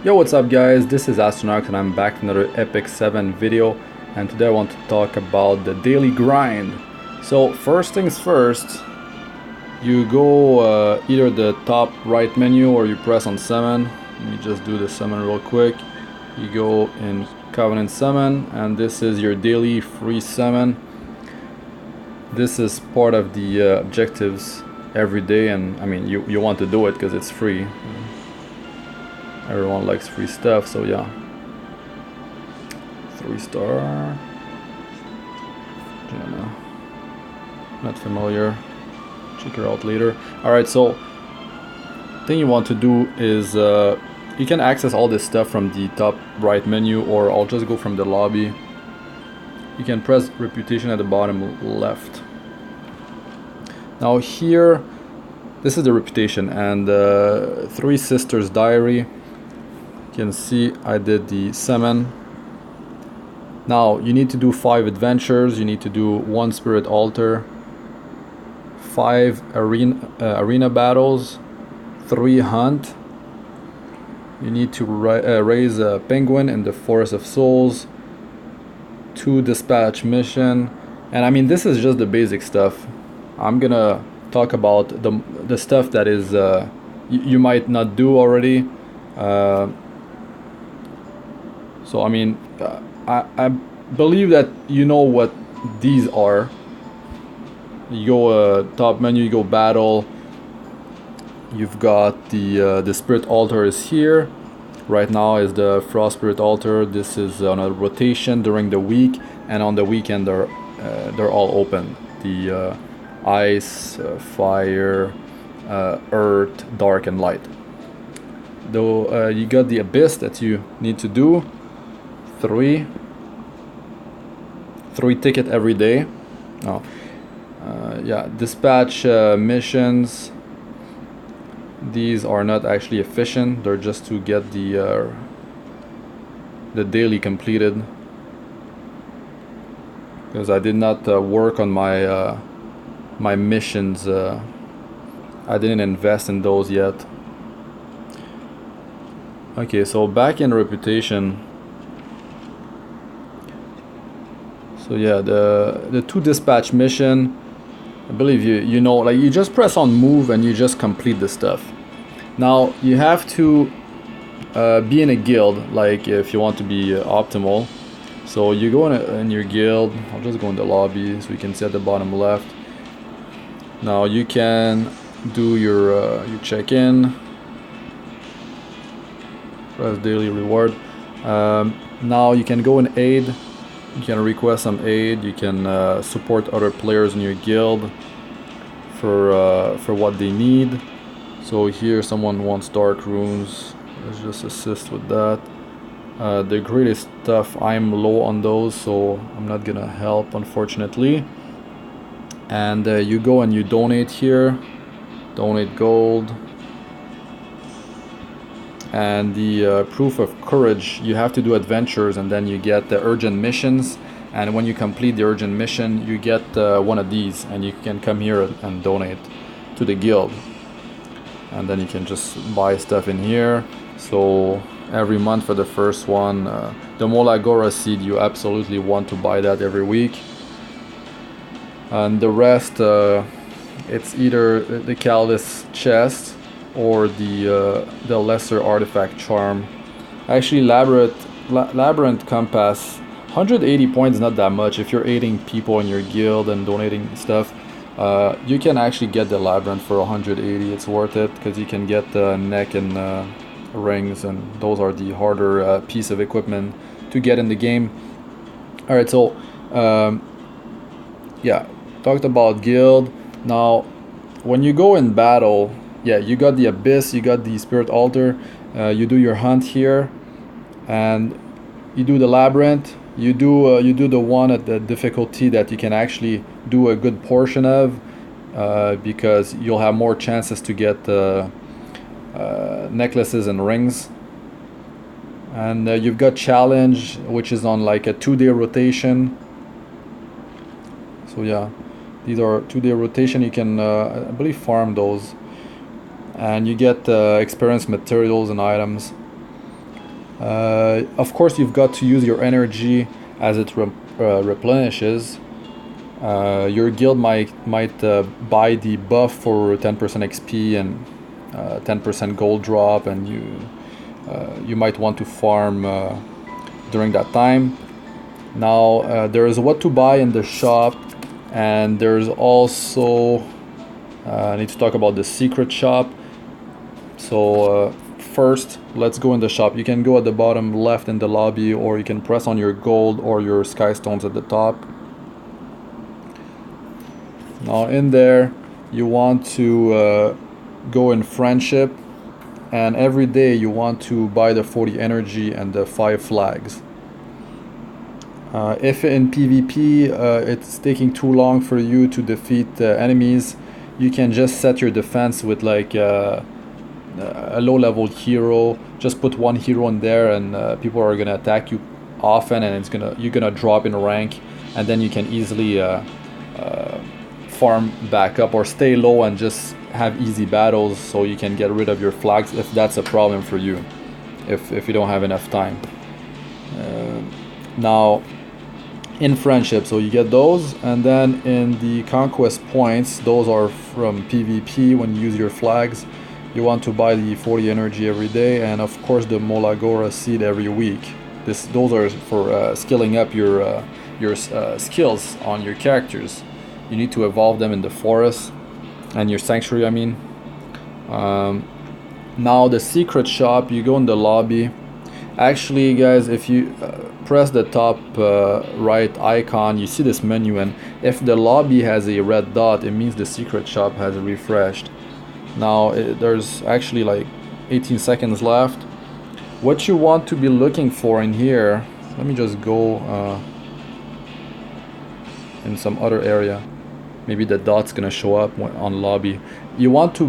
Yo, what's up guys, this is Astranox and I'm back with another Epic 7 video, and today I want to talk about the daily grind. So first things first, you go either the top right menu or you press on summon. Let me just do the summon real quick. You go in Covenant Summon and this is your daily free summon. This is part of the objectives every day, and I mean you want to do it because it's free. Everyone likes free stuff, so yeah. 3-star. Jenna. Not familiar. Check her out later. Alright, so thing you want to do is you can access all this stuff from the top right menu, or I'll just go from the lobby. You can press reputation at the bottom left. Now here, this is the reputation, and Three Sisters Diary. You can see I did the summon. Now you need to do 5 adventures. You need to do 1 spirit altar, 5 arena battles, 3 hunt. You need to raise a penguin in the Forest of Souls, 2 dispatch mission, and I mean this is just the basic stuff. I'm gonna talk about the stuff that is you might not do already. So I mean, I believe that you know what these are. You go top menu, you go battle. You've got the spirit altar is here. Right now is the frost spirit altar. This is on a rotation during the week, and on the weekend they're all open. The ice, fire, earth, dark, and light. Though you got the abyss that you need to do. 3 ticket every day. Oh, yeah, dispatch missions. These are not actually efficient. They're just to get the daily completed. Because I did not work on my my missions. I didn't invest in those yet. Okay, so back in reputation. So yeah, the 2 dispatch mission, I believe you know, like you just press on move and you just complete the stuff. Now you have to be in a guild, like if you want to be optimal. So you go in your guild. I'll just go in the lobby so you can see at the bottom left. Now you can do your check-in, press daily reward. Now you can go in aid. You can request some aid. You can support other players in your guild for what they need. So here someone wants dark runes. Let's just assist with that. The greatest stuff, I'm low on those, so I'm not gonna help, unfortunately. And you go and you donate here. Donate gold. And the proof of courage, you have to do adventures and then you get the urgent missions, and when you complete the urgent mission you get one of these, and you can come here and donate to the guild, and then you can just buy stuff in here. So every month for the first one, the Molagora seed, you absolutely want to buy that every week, and the rest it's either the Callus chest or the lesser artifact charm. Actually, labyrinth compass, 180 points, not that much. If you're aiding people in your guild and donating stuff, you can actually get the labyrinth for 180. It's worth it because you can get neck and rings, and those are the harder piece of equipment to get in the game. All right, so yeah, talked about guild. Now when you go in battle, yeah, you got the abyss, you got the spirit altar, you do your hunt here, and you do the labyrinth. You do the one at the difficulty that you can actually do a good portion of, because you'll have more chances to get necklaces and rings. And you've got challenge, which is on like a 2-day rotation. So yeah, these are 2-day rotation. You can I believe farm those, and you get experience materials and items. Of course, you've got to use your energy as it replenishes. Your guild might buy the buff for 10% XP and 10% gold drop, and you might want to farm during that time. Now there is what to buy in the shop, and there's also I need to talk about the secret shop. So first, let's go in the shop. You can go at the bottom left in the lobby, or you can press on your gold or your sky stones at the top. Now in there, you want to go in friendship, and every day you want to buy the 40 energy and the 5 flags. If in PvP it's taking too long for you to defeat enemies, you can just set your defense with like a low level hero. Just put one hero in there, and people are gonna attack you often, and you're gonna drop in rank, and then you can easily farm back up or stay low and just have easy battles, so you can get rid of your flags if that's a problem for you, if you don't have enough time. Now in friendship, so you get those, and then in the conquest points, those are from PvP. When you use your flags, you want to buy the 40 energy every day, and of course the Molagora seed every week. Those are for skilling up your skills on your characters. You need to evolve them in the forest and your sanctuary, I mean. Now the secret shop, you go in the lobby. Actually guys, if you press the top right icon, you see this menu, and if the lobby has a red dot, it means the secret shop has refreshed. Now there's actually like 18 seconds left. What you want to be looking for in here, let me just go in some other area. Maybe the dot's gonna show up on lobby. You want to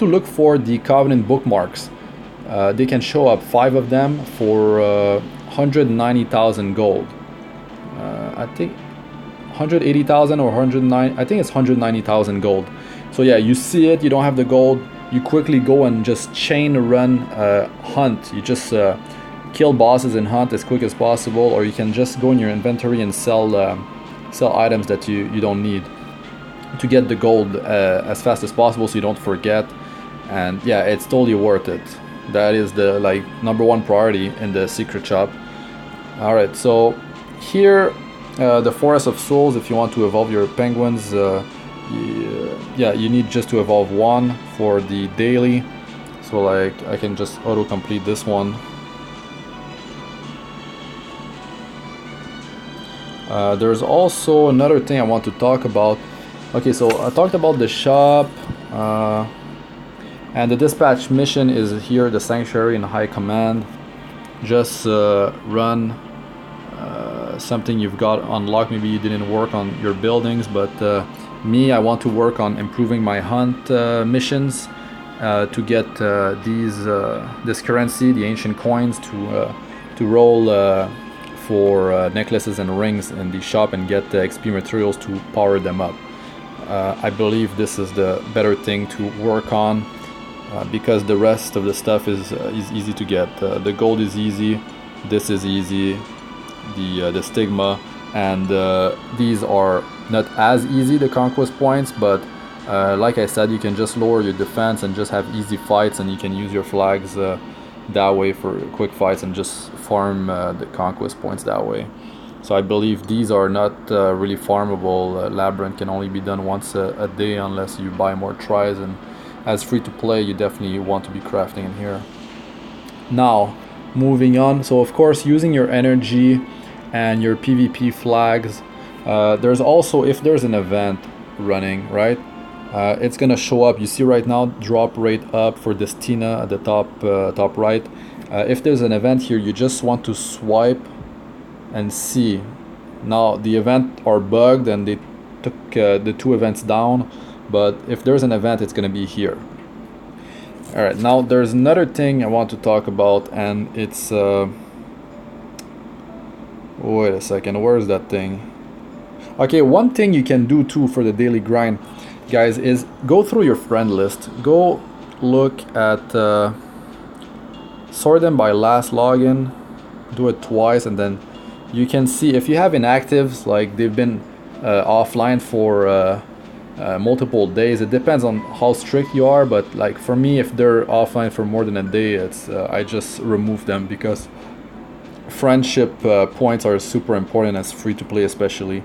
look for the Covenant bookmarks. They can show up 5 of them for 190,000 gold. I think 180,000 or 109. I think it's 190,000 gold. So yeah, you see it. You don't have the gold. You quickly go and just chain run hunt. You just kill bosses and hunt as quick as possible, or you can just go in your inventory and sell items that you don't need to get the gold as fast as possible, so you don't forget. And yeah, it's totally worth it. That is the #1 priority in the secret shop. All right, so here the Forest of Souls, if you want to evolve your penguins, you need just to evolve 1 for the daily. So like I can just auto complete this one. There's also another thing I want to talk about. Okay, so I talked about the shop, and the dispatch mission is here, the sanctuary in high command. Just run something you've got unlocked. Maybe you didn't work on your buildings, but I want to work on improving my hunt missions to get this currency, the ancient coins, to roll for necklaces and rings in the shop and get the XP materials to power them up. I believe this is the better thing to work on, because the rest of the stuff is easy to get. The gold is easy, this is easy, the stigma, and these are not as easy, the conquest points, but like I said, you can just lower your defense and just have easy fights, and you can use your flags that way for quick fights and just farm the conquest points that way. So I believe these are not really farmable. Labyrinth can only be done once a day unless you buy more tries, and as free to play you definitely want to be crafting in here. Now moving on, so of course using your energy and your PvP flags, there's also, if there's an event running, right, it's gonna show up. You see right now, drop rate up for this Tina at the top right. If there's an event here, you just want to swipe and see. Now the event are bugged and they took the 2 events down, but if there's an event, it's gonna be here. All right, now there's another thing I want to talk about, and it's wait a second, where's that thing? Okay, one thing you can do too for the daily grind, guys, is go through your friend list. Go look at sort them by last login, do it twice, and then you can see if you have inactives, like they've been offline for multiple days. It depends on how strict you are, but like for me, if they're offline for more than a day, it's I just remove them, because friendship points are super important as free to play, especially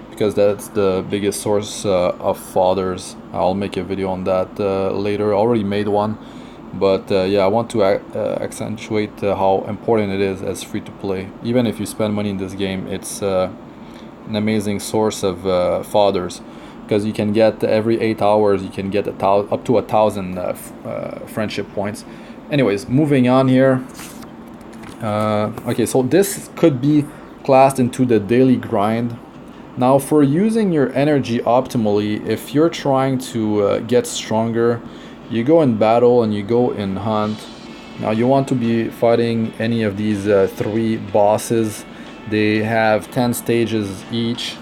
because that's the biggest source of fathers. I'll make a video on that later. I already made one, but yeah, I want to accentuate how important it is as free to play. Even if you spend money in this game, it's an amazing source of fathers, because you can get every 8 hours you can get up to 1,000 friendship points. Anyways, moving on here. Okay, so this could be classed into the daily grind. Now, for using your energy optimally, if you're trying to get stronger, you go in battle and you go in hunt. Now you want to be fighting any of these 3 bosses. They have 10 stages each.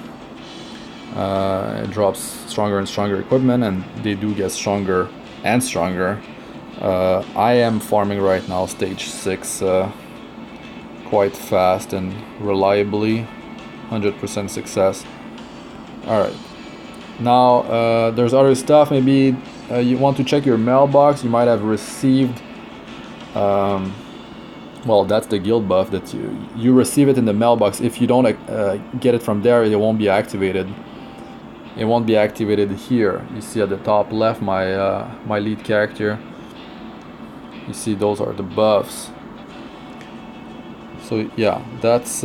It drops stronger and stronger equipment, and they do get stronger and stronger. I am farming right now stage 6 quite fast and reliably, 100% success. Alright, now there's other stuff. Maybe you want to check your mailbox. You might have received well, that's the guild buff, that you receive it in the mailbox. If you don't get it from there, it won't be activated. It won't be activated here. You see at the top left my my lead character. You see those are the buffs. So yeah, that's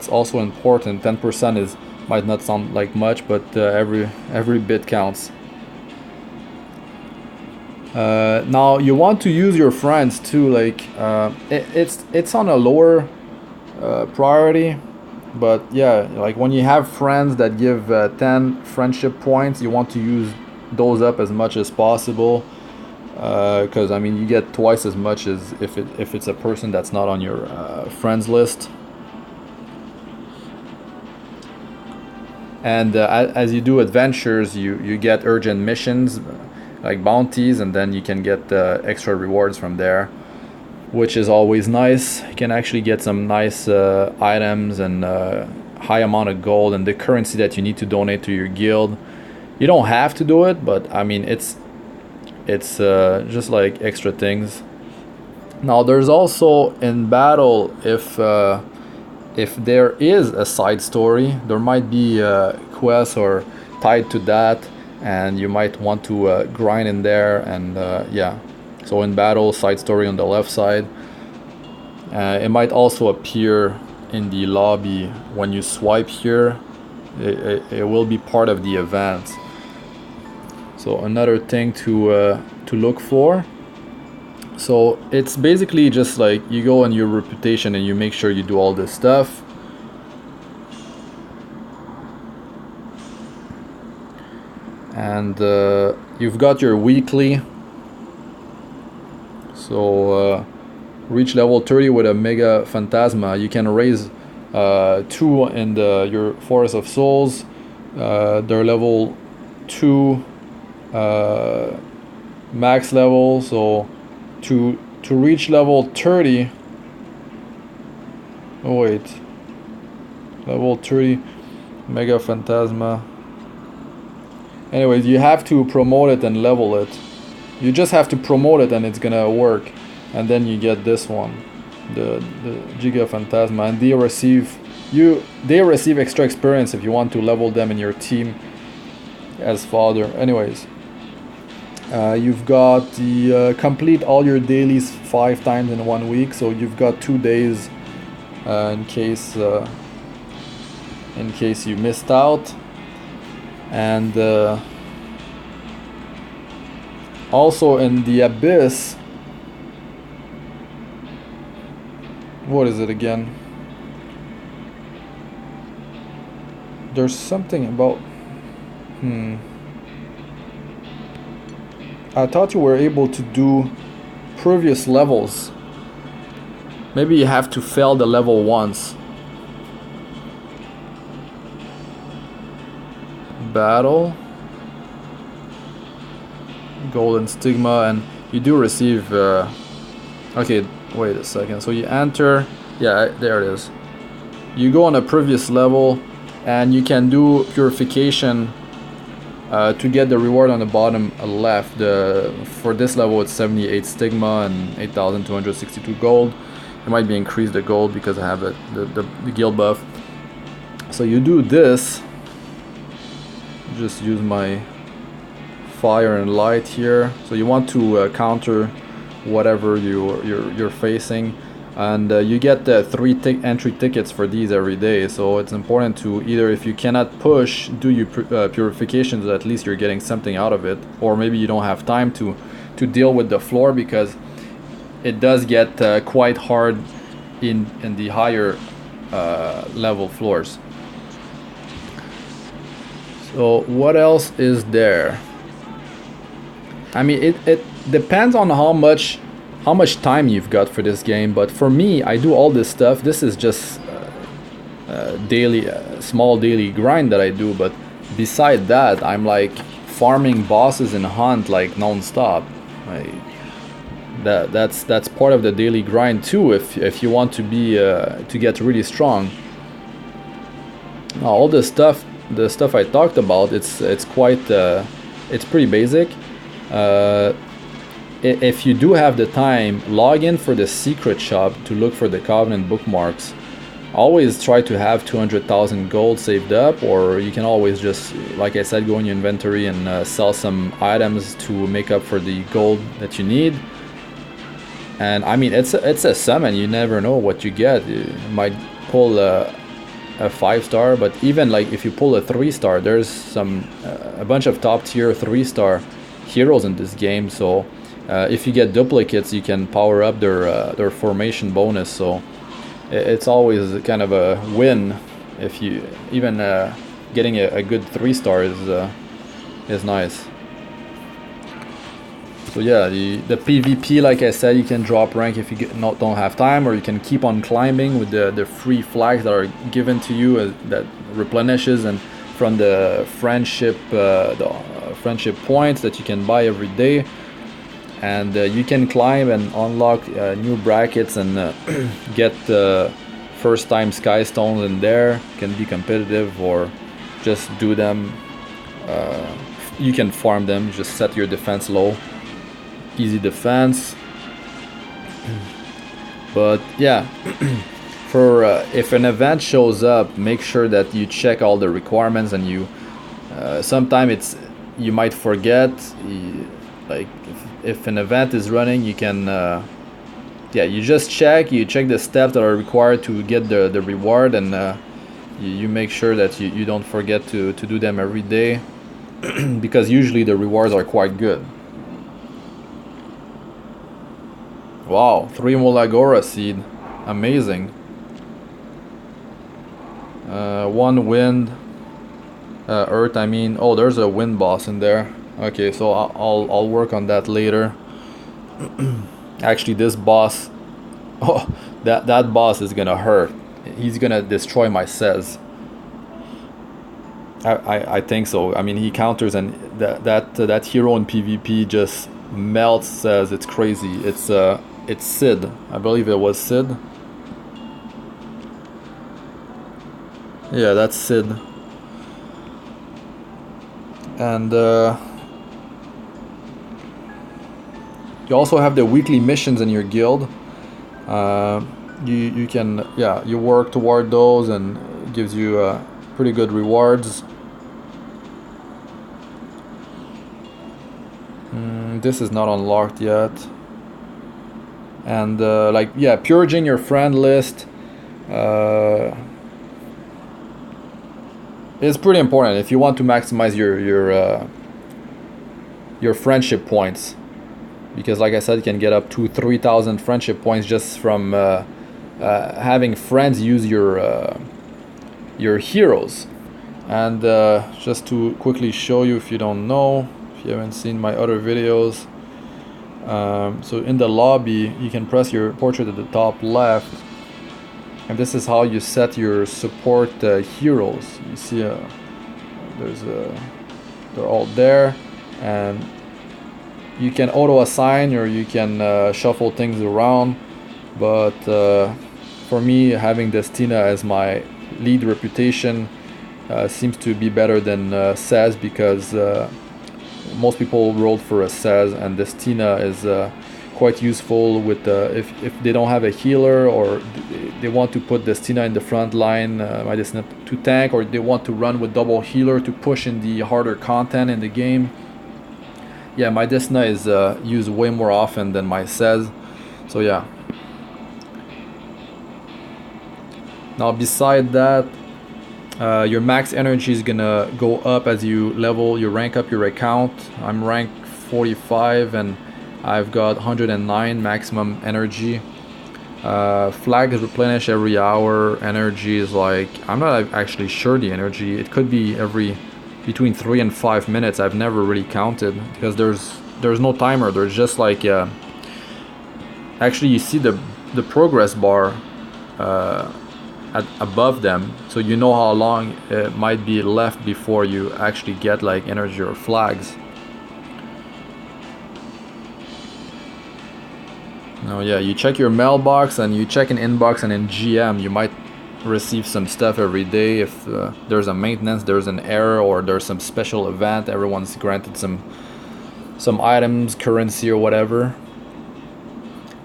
also important. 10% might not sound like much, but every bit counts. Now you want to use your friends too. Like it's on a lower priority, but yeah, like when you have friends that give 10 friendship points, you want to use those up as much as possible. Because I mean, you get twice as much as if it's a person that's not on your friends list. And as you do adventures, you get urgent missions like bounties, and then you can get extra rewards from there, which is always nice. You can actually get some nice items and high amount of gold and the currency that you need to donate to your guild. You don't have to do it, but I mean, it's just like extra things. Now there's also in battle, if there is a side story, there might be quests or tied to that, and you might want to grind in there. And yeah, so in battle, side story on the left side. It might also appear in the lobby when you swipe here. It will be part of the event. So another thing to look for. So it's basically just like you go on your reputation and you make sure you do all this stuff. And you've got your weekly. So reach level 30 with a Mega Phantasma. You can raise 2 in your Forest of Souls. They're level 2 max level. So to reach level 30, oh wait, level 30 Mega Phantasma. Anyways, you have to promote it and level it. You just have to promote it and it's gonna work. And then you get this one, the Giga Phantasma, and they receive extra experience if you want to level them in your team as fodder. Anyways, you've got the complete all your dailies 5 times in 1 week, so you've got 2 days in case you missed out. And also in the Abyss, what is it again? There's something about I thought you were able to do previous levels. Maybe you have to fail the level once. Battle, Golden Stigma, and you do receive Okay, wait a second. So you enter, yeah, there it is. You go on a previous level, and you can do purification to get the reward on the bottom left. For this level it's 78 stigma and 8,262 gold. It might be increased the gold because I have the guild buff. So you do this, just use my fire and light here. So you want to counter whatever you're facing, and you get 3 entry tickets for these every day. So it's important to either, if you cannot push, do your purifications, at least you're getting something out of it, or maybe you don't have time to deal with the floor, because it does get quite hard in the higher level floors. So what else is there? I mean, it depends on how much time you've got for this game, but for me, I do all this stuff. This is just daily, small daily grind that I do, but beside that, I'm like farming bosses in Hunt like non-stop. That's part of the daily grind too, if you want to be to get really strong. Now, all the stuff I talked about, it's quite it's pretty basic. If you do have the time, log in for the secret shop to look for the Covenant bookmarks. Always try to have 200,000 gold saved up, or you can always just, like I said, go in your inventory and sell some items to make up for the gold that you need. And I mean, it's a summon, you never know what you get. You might pull a 5-star, but even like if you pull a 3-star, there's some a bunch of top tier 3-star heroes in this game. So if you get duplicates, you can power up their formation bonus. So it's always kind of a win if you even getting a good 3-star is nice. So yeah, the PvP, like I said, you can drop rank if you don't have time, or you can keep on climbing with the free flags that are given to you that replenishes, and from the friendship points that you can buy every day. And you can climb and unlock new brackets and get first time sky stones in there. Can be competitive or just do them. You can farm them, just set your defense low. Easy defense. But yeah, for if an event shows up, make sure that you check all the requirements, and you sometimes you might forget. Like if an event is running, you can yeah, you just check the steps that are required to get the reward, and you make sure that you don't forget to do them every day because usually the rewards are quite good. Wow, 3 Molagora seed, amazing. 1 wind, earth. I mean, oh, there's a wind boss in there. Okay, so I'll work on that later. Actually, this boss, oh, that boss is gonna hurt. He's gonna destroy my Sez. I think so. I mean, he counters, and that hero in PvP just melts Sez. It's crazy. It's Sid. I believe it was Sid. Yeah, that's Sid. And you also have the weekly missions in your guild. You can, yeah, you work toward those, and it gives you pretty good rewards. This is not unlocked yet. And like, yeah, purging your friend list is pretty important if you want to maximize your friendship points, because like I said, you can get up to 3,000 friendship points just from having friends use your heroes. And just to quickly show you, if you don't know, if you haven't seen my other videos, so in the lobby you can press your portrait at the top left, and this is how you set your support heroes. You see they're all there, and you can auto assign or you can shuffle things around, but for me, having Destina as my lead reputation seems to be better than Saz, because most people rolled for a Saz, and Destina is quite useful with if they don't have a healer, or they want to put Destina in the front line, my Destina to tank, or they want to run with double healer to push in the harder content in the game. Yeah, my Destina is used way more often than my Saz, so yeah. Now beside that, your max energy is gonna go up as you level, you rank up your account. I'm rank 45 and I've got 109 maximum energy. Flag is replenished every hour. Energy is like, I'm not actually sure the energy. It could be every between 3 and 5 minutes. I've never really counted because there's no timer. There's just like actually you see the progress bar above them, so you know how long it might be left before you actually get like energy or flags. Now yeah, you check your mailbox and you check an inbox, and in GM you might receive some stuff every day. If there's a maintenance, there's an error, or there's some special event, everyone's granted some items, currency or whatever.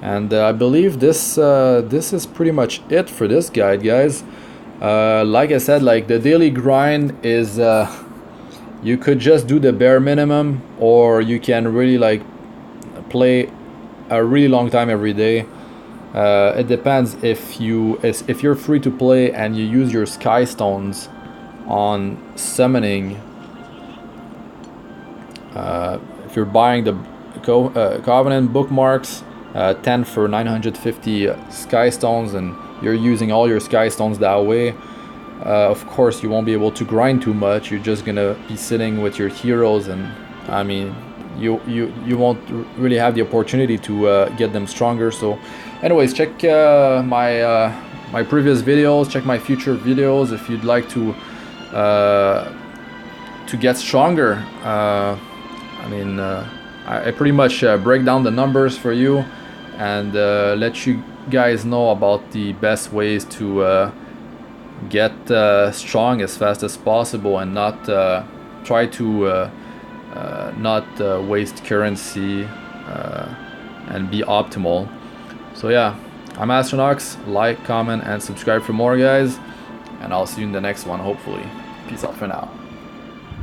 And I believe this is pretty much it for this guide, guys. Like I said, like the daily grind is you could just do the bare minimum, or you can really like play a really long time every day. It depends if you're free to play and you use your sky stones on summoning. If you're buying the Covenant bookmarks, 10 for 950 sky stones, and you're using all your sky stones that way, of course you won't be able to grind too much. You're just gonna be sitting with your heroes, and I mean you won't really have the opportunity to get them stronger. So anyways, check my previous videos, check my future videos if you'd like to get stronger. I mean I pretty much break down the numbers for you and let you guys know about the best ways to get strong as fast as possible, and not try to not waste currency and be optimal. So yeah, I'm Astranox. Like, comment and subscribe for more, guys, and I'll see you in the next one, hopefully. Peace out for now.